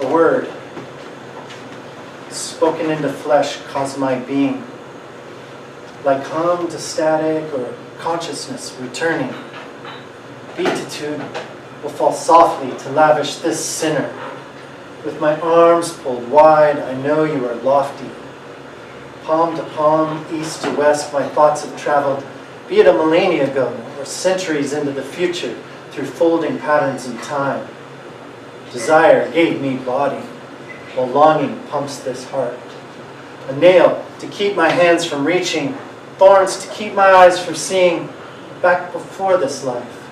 A word, spoken into flesh, caused my being. Like hum to static or consciousness returning. Beatitude will fall softly to lavish this sinner. With my arms pulled wide, I know you are lofty. Palm to palm, east to west, my thoughts have traveled, be it a millennia ago or centuries into the future, through folding patterns in time. Desire gave me body, while longing pumps this heart. A nail to keep my hands from reaching, thorns to keep my eyes from seeing, back before this life,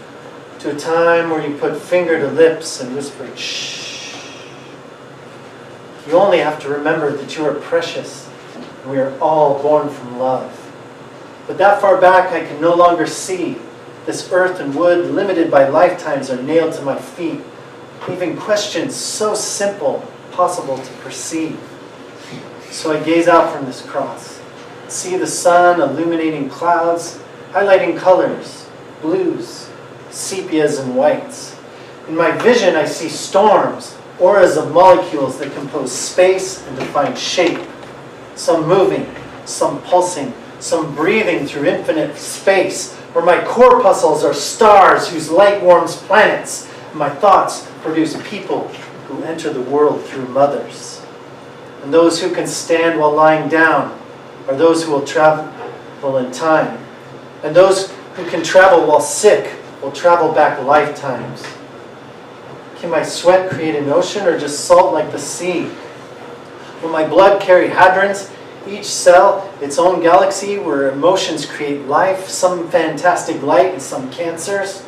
to a time where you put finger to lips and whispered, shh. You only have to remember that you are precious, and we are all born from love. But that far back I can no longer see. This earth and wood, limited by lifetimes, are nailed to my feet, leaving questions so simple, possible to perceive. So I gaze out from this cross, see the sun illuminating clouds, highlighting colors, blues, sepias, and whites. In my vision, I see storms, auras of molecules that compose space and define shape. Some moving, some pulsing, some breathing through infinite space, where my corpuscles are stars whose light warms planets, and my thoughts produce people who enter the world through mothers. And those who can stand while lying down are those who will travel in time. And those who can travel while sick will travel back lifetimes. Can my sweat create an ocean or just salt like the sea? Will my blood carry hadrons, each cell its own galaxy where emotions create life, some fantastic light and some cancers?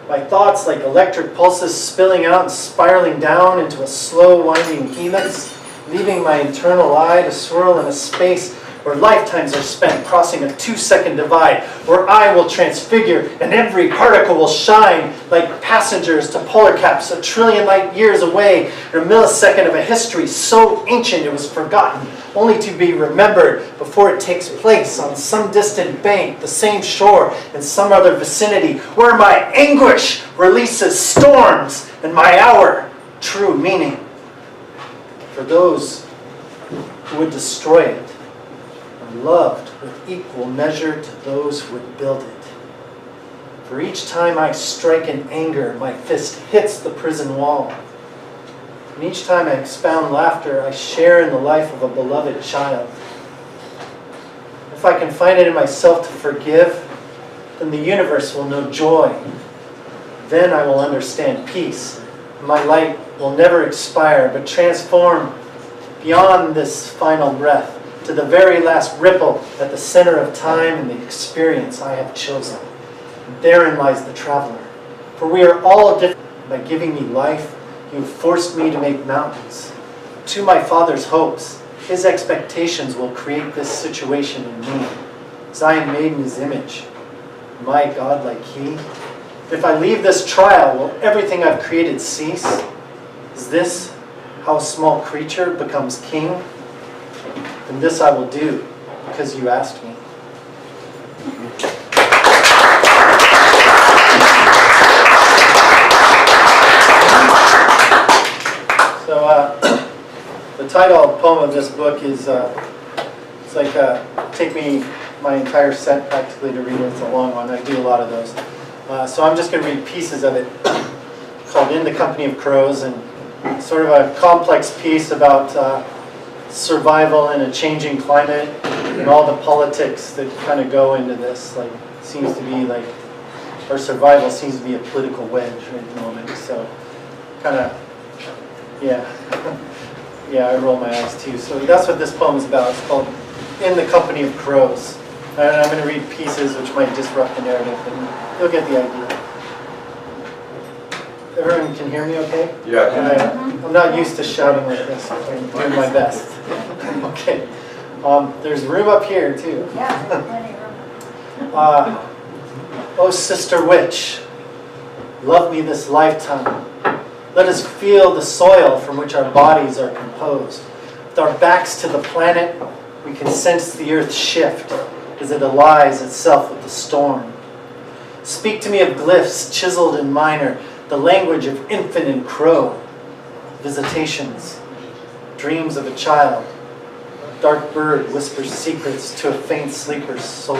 My thoughts like electric pulses spilling out and spiraling down into a slow winding helix, leaving my internal eye to swirl in a space where lifetimes are spent crossing a 2-second divide, where I will transfigure and every particle will shine like passengers to polar caps 1 trillion light years away in a millisecond of a history so ancient it was forgotten, only to be remembered before it takes place on some distant bank, the same shore, in some other vicinity, where my anguish releases storms and my hour true meaning. For those who would destroy it, loved with equal measure to those who would build it. For each time I strike in anger, my fist hits the prison wall. And each time I expound laughter, I share in the life of a beloved child. If I can find it in myself to forgive, then the universe will know joy. Then I will understand peace. My light will never expire, but transform beyond this final breath, to the very last ripple at the center of time and the experience I have chosen. And therein lies the traveler. For we are all different. By giving me life, you have forced me to make mountains. To my Father's hopes, His expectations will create this situation in me. As I am made in His image, am I God like He? If I leave this trial, will everything I've created cease? Is this how a small creature becomes king? And this I will do, because you asked me. So, the title poem of this book is, it's like, take me my entire set practically to read it. It's a long one. I do a lot of those. So I'm just going to read pieces of it, called In the Company of Crows, and sort of a complex piece about survival in a changing climate and all the politics that kind of go into this. Like, seems to be like, our survival seems to be a political wedge right at the moment. So, kind of, yeah, yeah, I roll my eyes too. So that's what this poem is about. It's called In the Company of Crows. And I'm going to read pieces which might disrupt the narrative, but you'll get the idea. Everyone can hear me okay? Yeah. I'm not used to shouting like this. I'm doing my best. Okay. There's room up here, too. Yeah, there's plenty of room. Oh, sister witch, love me this lifetime. Let us feel the soil from which our bodies are composed. With our backs to the planet, we can sense the earth shift as it allies itself with the storm. Speak to me of glyphs chiseled in minor, the language of infant and crow. visitations, dreams of a child. A dark bird whispers secrets to a faint sleeper's soul.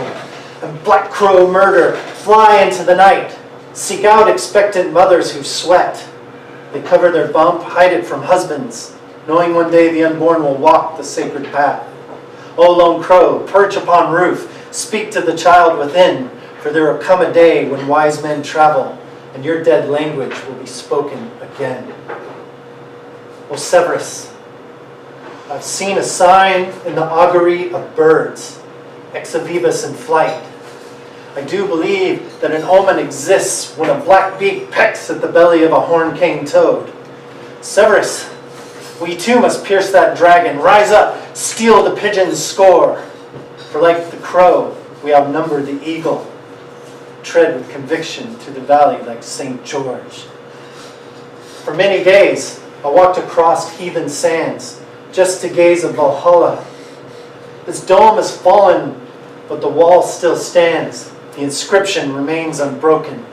And black crow murder fly into the night. Seek out expectant mothers who sweat. They cover their bump, hide it from husbands, knowing one day the unborn will walk the sacred path. O lone crow, perch upon roof, speak to the child within, for there will come a day when wise men travel, and your dead language will be spoken again. O Severus, I've seen a sign in the augury of birds, ex vivus in flight. I do believe that an omen exists when a black beak pecks at the belly of a horn-cane toad. Severus, we too must pierce that dragon, rise up, steal the pigeon's score. For like the crow, we outnumber the eagle. Tread with conviction through the valley like St. George. For many days, I walked across heathen sands, just to gaze at Valhalla. Its dome has fallen, but the wall still stands. The inscription remains unbroken.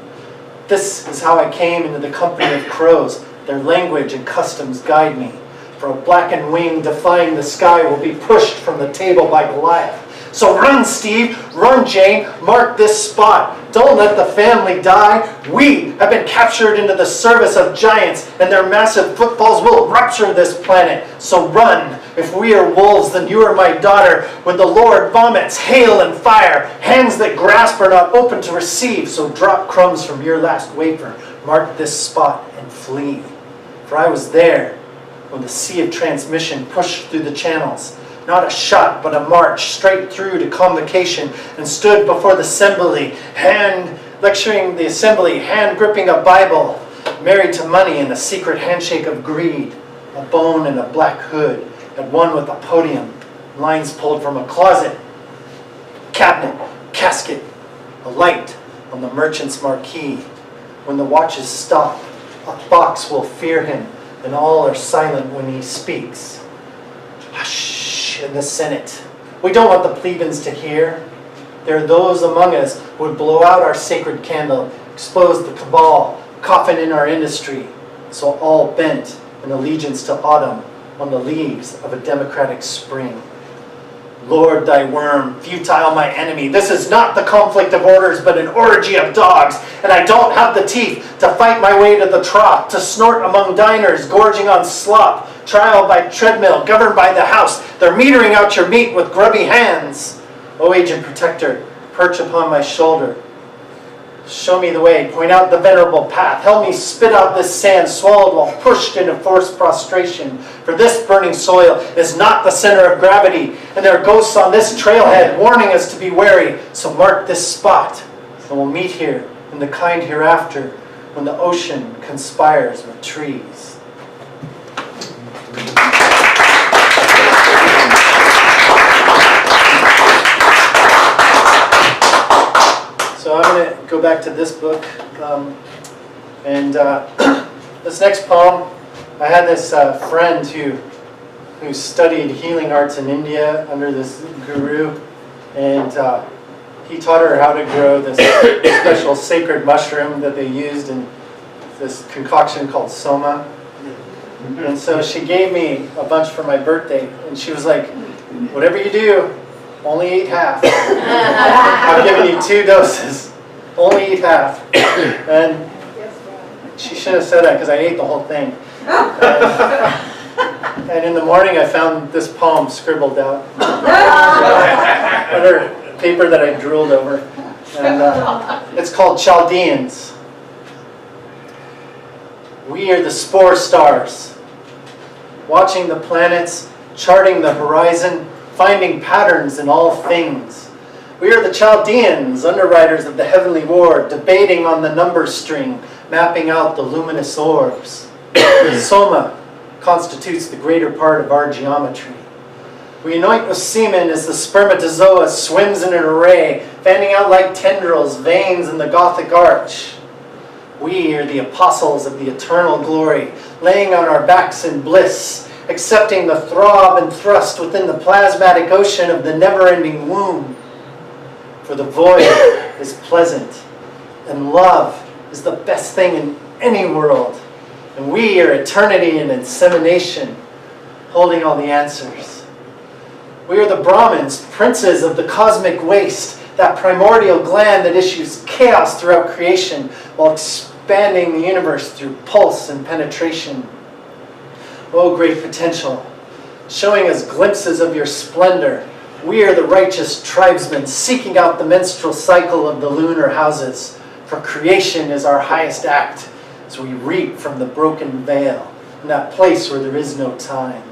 This is how I came into the company of crows. Their language and customs guide me. For a blackened wing defying the sky will be pushed from the table by Goliath. So run, Steve, run, Jane, mark this spot. Don't let the family die. We have been captured into the service of giants, and their massive footfalls will rupture this planet. So run. If we are wolves, then you are my daughter. When the Lord vomits hail and fire, hands that grasp are not open to receive. So drop crumbs from your last wafer, mark this spot, and flee. For I was there when the sea of transmission pushed through the channels. Not a shot, but a march straight through to convocation, and stood before the assembly, lecturing the assembly, hand gripping a Bible, married to money and a secret handshake of greed, a bone and a black hood, at one with a podium, lines pulled from a closet, cabinet, casket, a light on the merchant's marquee. When the watches stop, a fox will fear him, and all are silent when he speaks. Hush! In the Senate. We don't want the plebeians to hear. There are those among us who would blow out our sacred candle, expose the cabal, coffin in our industry, so all bent in allegiance to autumn on the leaves of a democratic spring. Lord, thy worm, futile my enemy, this is not the conflict of orders, but an orgy of dogs, and I don't have the teeth to fight my way to the trough, to snort among diners, gorging on slop, trial by treadmill, governed by the house. They're metering out your meat with grubby hands. O agent protector, perch upon my shoulder. Show me the way, point out the venerable path. Help me spit out this sand swallowed while pushed into forced prostration. For this burning soil is not the center of gravity, and there are ghosts on this trailhead warning us to be wary. So mark this spot, and we'll meet here in the kind hereafter when the ocean conspires with trees. So I'm going to go back to this book, this next poem, I had this friend who studied healing arts in India under this guru, and he taught her how to grow this special sacred mushroom that they used in this concoction called soma. And so she gave me a bunch for my birthday, and she was like, whatever you do, only eat half. I'm giving you 2 doses. Only eat half. And she should have said that because I ate the whole thing. And in the morning I found this poem scribbled out under paper that I drooled over. And it's called Chaldeans. We are the spore stars, watching the planets, charting the horizon, finding patterns in all things. We are the Chaldeans, underwriters of the heavenly war, debating on the number string, mapping out the luminous orbs. The soma constitutes the greater part of our geometry. We anoint with semen as the spermatozoa swims in an array, fanning out like tendrils, veins in the Gothic arch. We are the apostles of the eternal glory, laying on our backs in bliss, accepting the throb and thrust within the plasmatic ocean of the never-ending womb. For the void is pleasant, and love is the best thing in any world. And we are eternity in insemination, holding all the answers. We are the Brahmins, princes of the cosmic waste, that primordial gland that issues chaos throughout creation while expanding the universe through pulse and penetration. Oh, great potential, showing us glimpses of your splendor. We are the righteous tribesmen seeking out the menstrual cycle of the lunar houses. For creation is our highest act, as we reap from the broken veil, in that place where there is no time.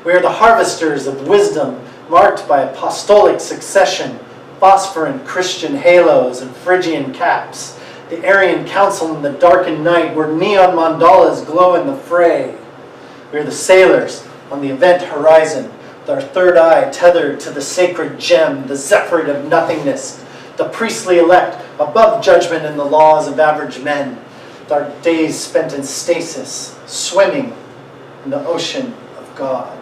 We are the harvesters of wisdom, marked by apostolic succession, phosphorescent Christian halos and Phrygian caps, the Aryan council in the darkened night where neon mandalas glow in the fray. We are the sailors on the event horizon, with our third eye tethered to the sacred gem, the zephyr of nothingness, the priestly elect above judgment and the laws of average men, with our days spent in stasis, swimming in the ocean of God.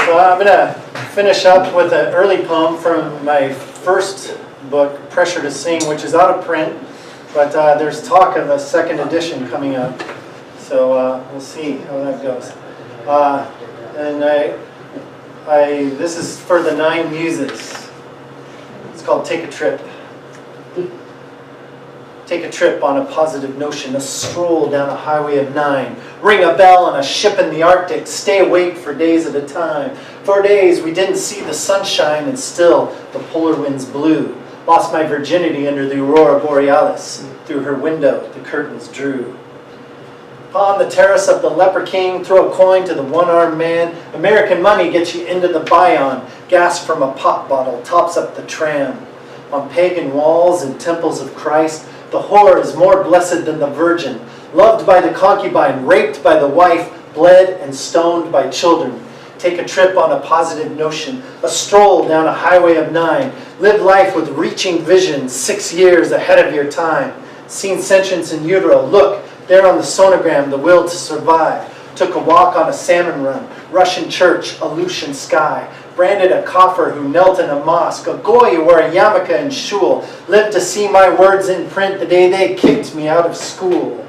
So I'm going to finish up with an early poem from my first book, Pressure to Sing, which is out of print, but there's talk of a second edition coming up. So we'll see how that goes. And this is for the 9 muses. It's called Take a Trip. Take a trip on a positive notion, a stroll down a highway of 9. Ring a bell on a ship in the Arctic, stay awake for days at a time. For days we didn't see the sunshine and still the polar winds blew. Lost my virginity under the aurora borealis. Through her window the curtains drew. Upon the terrace of the leper king, throw a coin to the one-armed man. American money gets you into the Bion. Gas from a pop bottle tops up the tram. On pagan walls and temples of Christ, the whore is more blessed than the virgin, loved by the concubine, raped by the wife, bled and stoned by children. Take a trip on a positive notion, a stroll down a highway of 9. Live life with reaching vision, 6 years ahead of your time. Seen sentience in utero, look, there on the sonogram, the will to survive. Took a walk on a salmon run, Russian church, Aleutian sky. Branded a coffer who knelt in a mosque, a goy who wore a yarmulke and shul. Lived to see my words in print the day they kicked me out of school.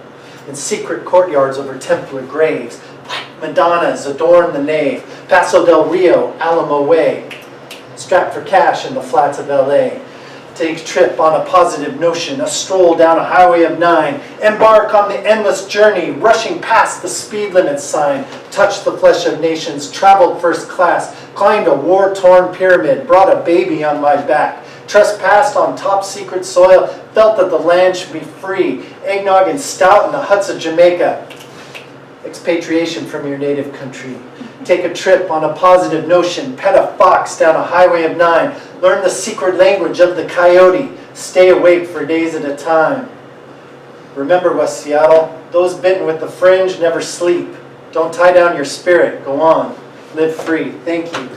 In secret courtyards over Templar graves, black Madonnas adorn the nave. Paso del Rio, Alamo Way. Strapped for cash in the flats of LA. Take a trip on a positive notion, a stroll down a highway of 9. Embark on the endless journey, rushing past the speed limit sign. Touched the flesh of nations, traveled first class, climbed a war-torn pyramid, brought a baby on my back. Trespassed on top secret soil, felt that the land should be free. Eggnog and stout in the huts of Jamaica. Expatriation from your native country. Take a trip on a positive notion, pet a fox down a highway of 9. Learn the secret language of the coyote. Stay awake for days at a time. Remember, West Seattle, those bitten with the fringe never sleep. Don't tie down your spirit. Go on. Live free. Thank you.